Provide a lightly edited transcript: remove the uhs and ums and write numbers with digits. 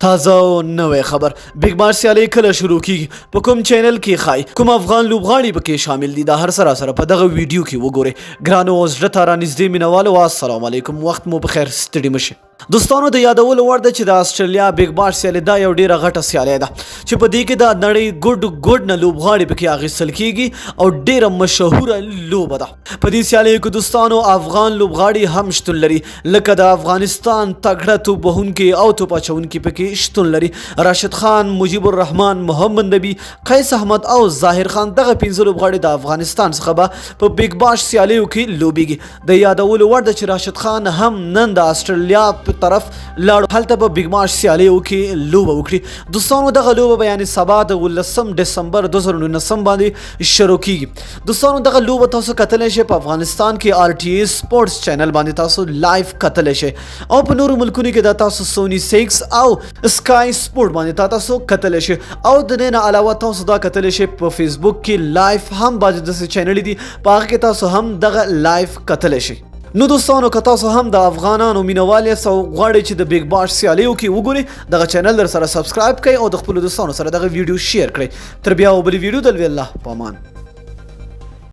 تازه او نوې خبر بیگ باس سیالي کله شروع کیږي په کوم چینل کې خای کوم افغان لوبغاړي پکې شامل دي دا هر سره په دغه ویډیو کې وګورئ ګرانو زړه ته رانږدې مینوالو السلام علیکم وخت مو بخیر ستړي مشه دوستانو د یادولو وړ ده چې د استرالیا بیگ باس سیالي دا یو ډیره غټه سیالي ده چې په دې کې د نړۍ ګډ نه لوبغاړي پکې اخیستل کیږي او ډیره مشهوره لوبه ده په دې سیالي کې دوستانو افغان لوبغاړي هم شتون لري لکه د افغانستان تګړه توپ وهونکي او توپ اچونکي پکې شتون لري راشد خان مجيب الرحمن محمد نبی قیس احمد او ظاهر خان دغه 15 لوبغاړي د افغانستان څخه په بیگ باس سیالیو کې لوبيږي د یادولو وړ ده چې راشد خان هم نن د استرالیا په طرف لاړ هلته په بیگ باس سیالیو کې لوبه وکړي دوستانو دغه لوبه بیان سبا د 19 دسمبر 2019 باندې شروع کیږي دوستانو دغه لوبه تاسو کتلی شئ په افغانستان کې آر ټي ای سپورټس چینل باندې تاسو لایو کتلی شئ او په نورو ملکونو کې د تاسو سونی 6 او سکای سپورت باندې تاسو کتلی شئ او د دې نه علاوه تاسو دا کتلی شئ په فیسبوک کې لایو هم باندې د چینل دي په هغه کې تاسو هم دغه لایو کتلی شئ نو دوستانو که تاسو هم د افغانانو مینوال یاست او غواړئ چې د بیگ باس سیالیو کې وګورئ دغه چینل در سره سبسکرایب کړئ او د خپلو دوستانو سره دغه ویډیو شیر کړئ تر بیا او بلې ویډیو د الله په امان